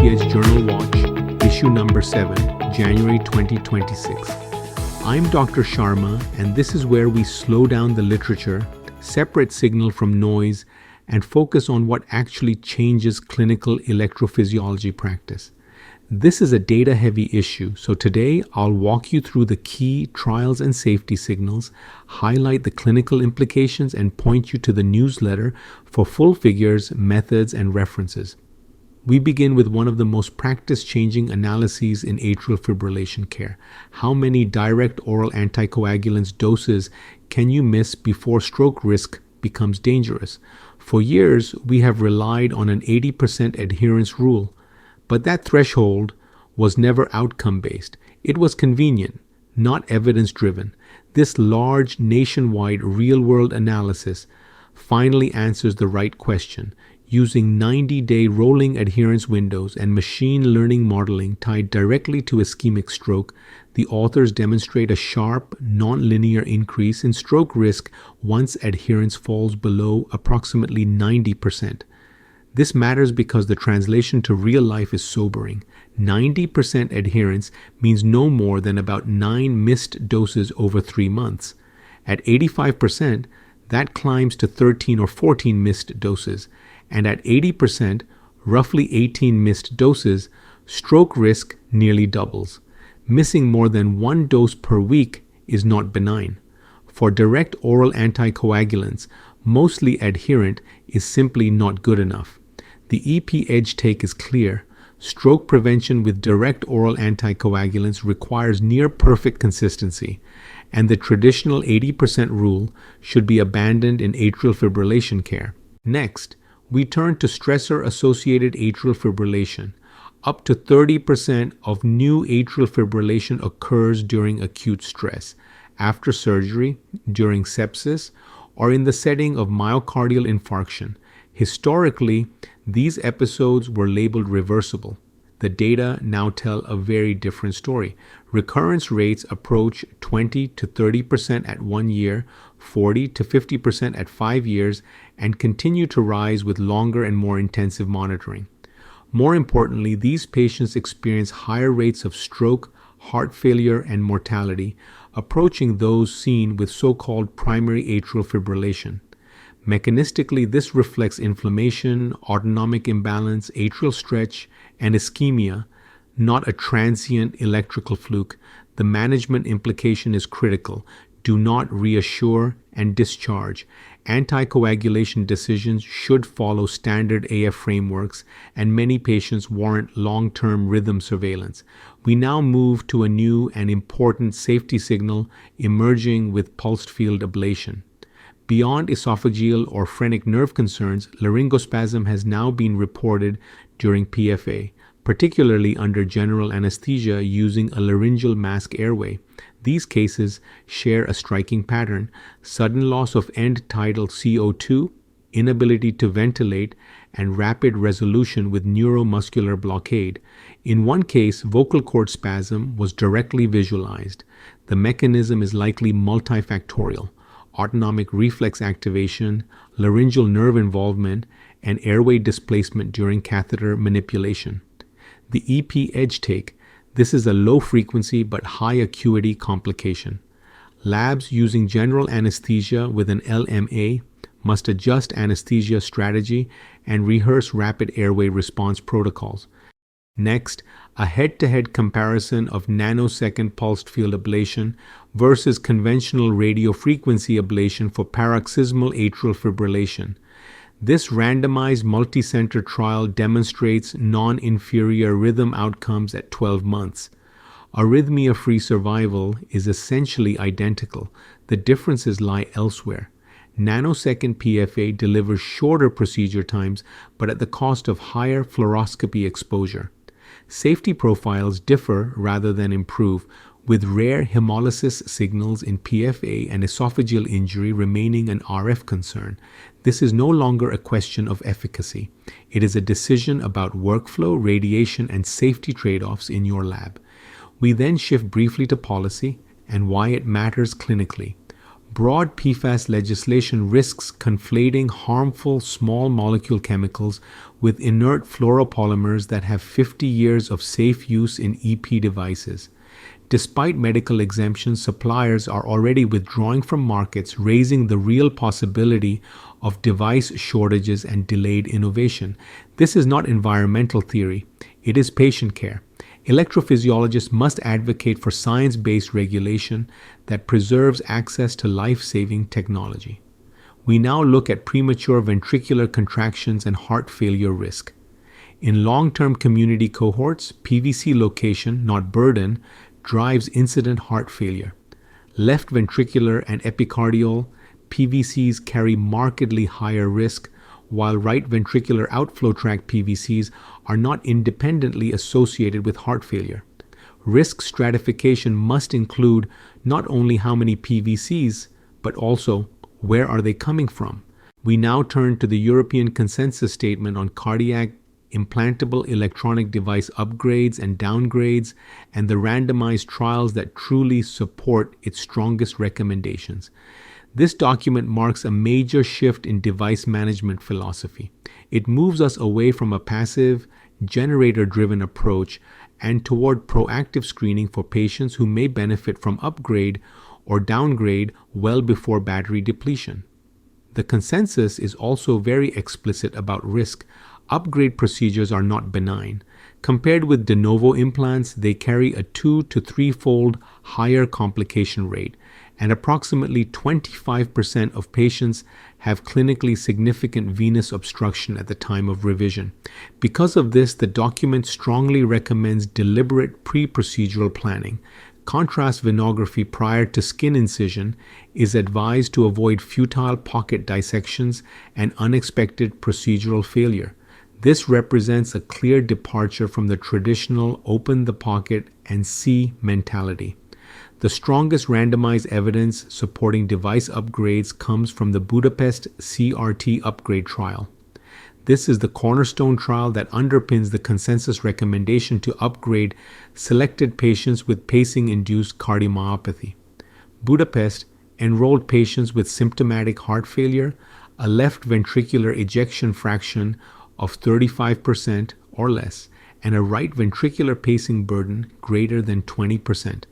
EPH Journal Watch, issue number 7, January 2026. I'm Dr. Sharma, and this is where we slow down the literature, separate signal from noise, and focus on what actually changes clinical electrophysiology practice. This is a data-heavy issue, so today I'll walk you through the key trials and safety signals, highlight the clinical implications, and point you to the newsletter for full figures, methods, and references. We begin with one of the most practice-changing analyses in atrial fibrillation care. How many direct oral anticoagulants doses can you miss before stroke risk becomes dangerous? For years, we have relied on an 80% adherence rule. But that threshold was never outcome-based. It was convenient, not evidence-driven. This large, nationwide, real-world analysis finally answers the right question. Using 90-day rolling adherence windows and machine learning modeling tied directly to ischemic stroke, the authors demonstrate a sharp, non-linear increase in stroke risk once adherence falls below approximately 90%. This matters because the translation to real life is sobering. 90% adherence means no more than about 9 missed doses over 3 months. At 85%, that climbs to 13 or 14 missed doses. And at 80%, roughly 18 missed doses, stroke risk nearly doubles. Missing more than 1 dose per week is not benign. For direct oral anticoagulants, mostly adherent is simply not good enough. The EP edge take is clear. Stroke prevention with direct oral anticoagulants requires near-perfect consistency, and the traditional 80% rule should be abandoned in atrial fibrillation care. Next, we turn to stressor-associated atrial fibrillation. Up to 30% of new atrial fibrillation occurs during acute stress, after surgery, during sepsis, or in the setting of myocardial infarction. Historically, these episodes were labeled reversible. The data now tell a very different story. Recurrence rates approach 20 to 30% at 1 year, 40 to 50% at 5 years, and continue to rise with longer and more intensive monitoring. More importantly, these patients experience higher rates of stroke, heart failure, and mortality, approaching those seen with so-called primary atrial fibrillation. Mechanistically, this reflects inflammation, autonomic imbalance, atrial stretch, and ischemia, not a transient electrical fluke. The management implication is critical. Do not reassure and discharge. Anticoagulation decisions should follow standard AF frameworks, and many patients warrant long-term rhythm surveillance. We now move to a new and important safety signal emerging with pulsed field ablation. Beyond esophageal or phrenic nerve concerns, laryngospasm has now been reported during PFA, particularly under general anesthesia using a laryngeal mask airway. These cases share a striking pattern: sudden loss of end-tidal CO2, inability to ventilate, and rapid resolution with neuromuscular blockade. In one case, vocal cord spasm was directly visualized. The mechanism is likely multifactorial: autonomic reflex activation, laryngeal nerve involvement, and airway displacement during catheter manipulation. The EP edge take. This is a low-frequency but high-acuity complication. Labs using general anesthesia with an LMA must adjust anesthesia strategy and rehearse rapid airway response protocols. Next, a head-to-head comparison of nanosecond pulsed field ablation versus conventional radiofrequency ablation for paroxysmal atrial fibrillation. This randomized multicenter trial demonstrates non-inferior rhythm outcomes at 12 months. Arrhythmia-free survival is essentially identical. The differences lie elsewhere. Nanosecond PFA delivers shorter procedure times, but at the cost of higher fluoroscopy exposure. Safety profiles differ rather than improve, with rare hemolysis signals in PFA and esophageal injury remaining an RF concern. This is no longer a question of efficacy. It is a decision about workflow, radiation, and safety trade-offs in your lab. We then shift briefly to policy and why it matters clinically. Broad PFAS legislation risks conflating harmful small molecule chemicals with inert fluoropolymers that have 50 years of safe use in EP devices. Despite medical exemptions, suppliers are already withdrawing from markets, raising the real possibility of device shortages and delayed innovation. This is not environmental theory, it is patient care. Electrophysiologists must advocate for science-based regulation that preserves access to life-saving technology. We now look at premature ventricular contractions and heart failure risk. In long-term community cohorts, PVC location, not burden, drives incident heart failure. Left ventricular and epicardial PVCs carry markedly higher risk, while right ventricular outflow tract PVCs are not independently associated with heart failure. Risk stratification must include not only how many PVCs, but also where are they coming from. We now turn to the European Consensus Statement on Cardiac Implantable Electronic Device Upgrades and Downgrades, and the randomized trials that truly support its strongest recommendations. This document marks a major shift in device management philosophy. It moves us away from a passive, generator-driven approach and toward proactive screening for patients who may benefit from upgrade or downgrade well before battery depletion. The consensus is also very explicit about risk. Upgrade procedures are not benign. Compared with de novo implants, they carry a 2 to 3-fold higher complication rate, and approximately 25% of patients have clinically significant venous obstruction at the time of revision. Because of this, the document strongly recommends deliberate pre-procedural planning. Contrast venography prior to skin incision is advised to avoid futile pocket dissections and unexpected procedural failure. This represents a clear departure from the traditional open the pocket and see mentality. The strongest randomized evidence supporting device upgrades comes from the Budapest CRT upgrade trial. This is the cornerstone trial that underpins the consensus recommendation to upgrade selected patients with pacing-induced cardiomyopathy. Budapest enrolled patients with symptomatic heart failure, a left ventricular ejection fraction of 35% or less, and a right ventricular pacing burden greater than 20%.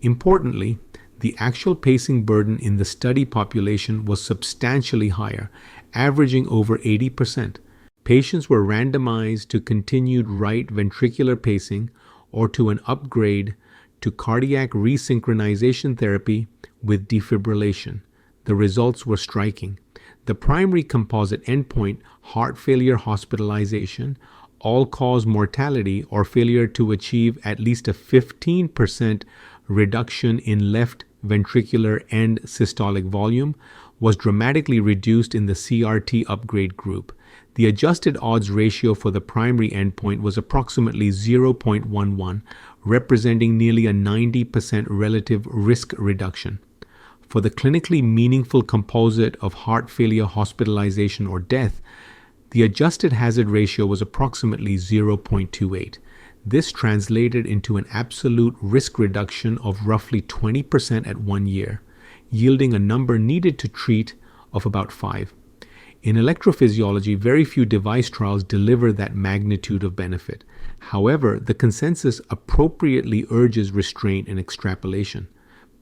Importantly, the actual pacing burden in the study population was substantially higher, averaging over 80%. Patients were randomized to continued right ventricular pacing or to an upgrade to cardiac resynchronization therapy with defibrillation. The results were striking. The primary composite endpoint, heart failure hospitalization, all-cause mortality, or failure to achieve at least a 15% reduction in left ventricular end systolic volume, was dramatically reduced in the CRT upgrade group. The adjusted odds ratio for the primary endpoint was approximately 0.11, representing nearly a 90% relative risk reduction. For the clinically meaningful composite of heart failure hospitalization or death, the adjusted hazard ratio was approximately 0.28. This translated into an absolute risk reduction of roughly 20% at 1 year, yielding a number needed to treat of about 5. In electrophysiology, very few device trials deliver that magnitude of benefit. However, the consensus appropriately urges restraint and extrapolation.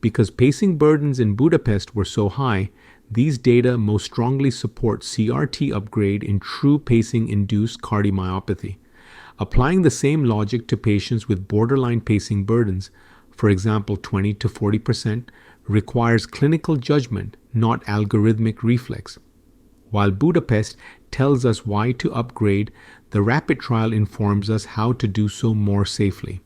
Because pacing burdens in Budapest were so high, these data most strongly support CRT upgrade in true pacing-induced cardiomyopathy. Applying the same logic to patients with borderline pacing burdens, for example 20 to 40%, requires clinical judgment, not algorithmic reflex. While Budapest tells us why to upgrade, the RAPID trial informs us how to do so more safely.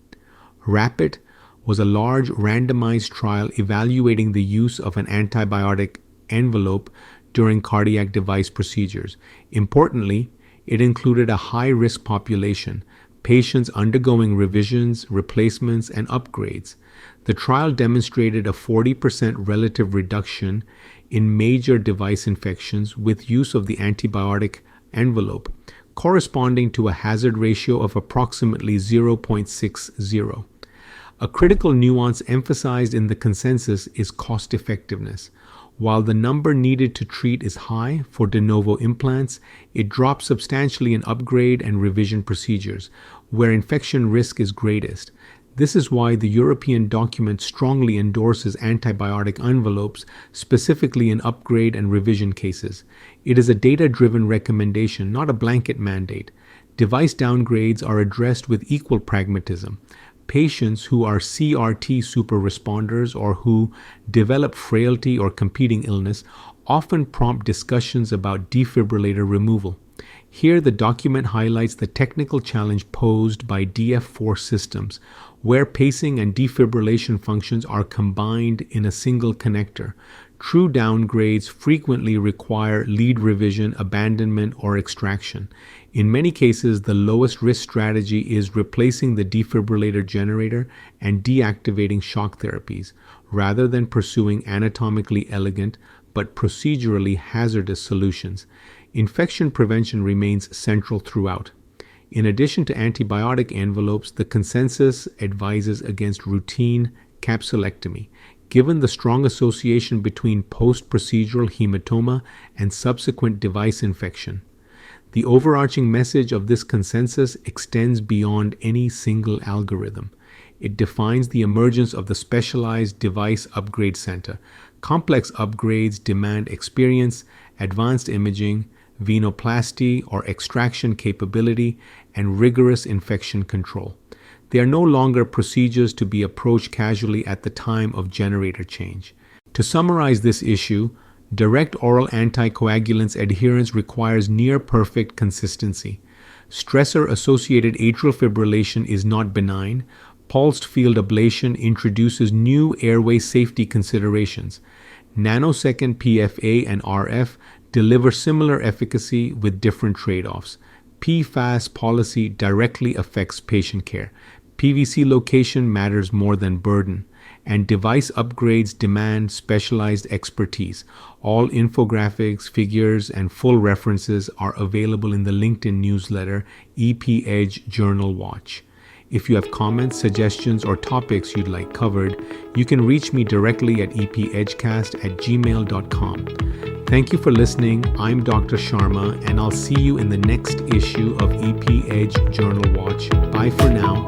RAPID was a large randomized trial evaluating the use of an antibiotic envelope during cardiac device procedures. Importantly, it included a high-risk population, patients undergoing revisions, replacements, and upgrades. The trial demonstrated a 40% relative reduction in major device infections with use of the antibiotic envelope, corresponding to a hazard ratio of approximately 0.60. A critical nuance emphasized in the consensus is cost effectiveness. While the number needed to treat is high for de novo implants, it drops substantially in upgrade and revision procedures, where infection risk is greatest. This is why the European document strongly endorses antibiotic envelopes, specifically in upgrade and revision cases. It is a data-driven recommendation, not a blanket mandate. Device downgrades are addressed with equal pragmatism. Patients who are CRT super responders or who develop frailty or competing illness often prompt discussions about defibrillator removal. Here, the document highlights the technical challenge posed by DF4 systems, where pacing and defibrillation functions are combined in a single connector. True downgrades frequently require lead revision, abandonment, or extraction. In many cases, the lowest risk strategy is replacing the defibrillator generator and deactivating shock therapies, rather than pursuing anatomically elegant but procedurally hazardous solutions. Infection prevention remains central throughout. In addition to antibiotic envelopes, the consensus advises against routine capsulectomy, given the strong association between post-procedural hematoma and subsequent device infection. The overarching message of this consensus extends beyond any single algorithm. It defines the emergence of the specialized device upgrade center. Complex upgrades demand experience, advanced imaging, venoplasty or extraction capability, and rigorous infection control. They are no longer procedures to be approached casually at the time of generator change. To summarize this issue, direct oral anticoagulants adherence requires near-perfect consistency. Stressor-associated atrial fibrillation is not benign. Pulsed field ablation introduces new airway safety considerations. Nanosecond PFA and RF deliver similar efficacy with different trade-offs. PFAS policy directly affects patient care. PVC location matters more than burden, and device upgrades demand specialized expertise. All infographics, figures, and full references are available in the LinkedIn newsletter, EP Edge Journal Watch. If you have comments, suggestions, or topics you'd like covered, you can reach me directly at epedgecast@gmail.com. Thank you for listening. I'm Dr. Sharma, and I'll see you in the next issue of EP Edge Journal Watch. Bye for now.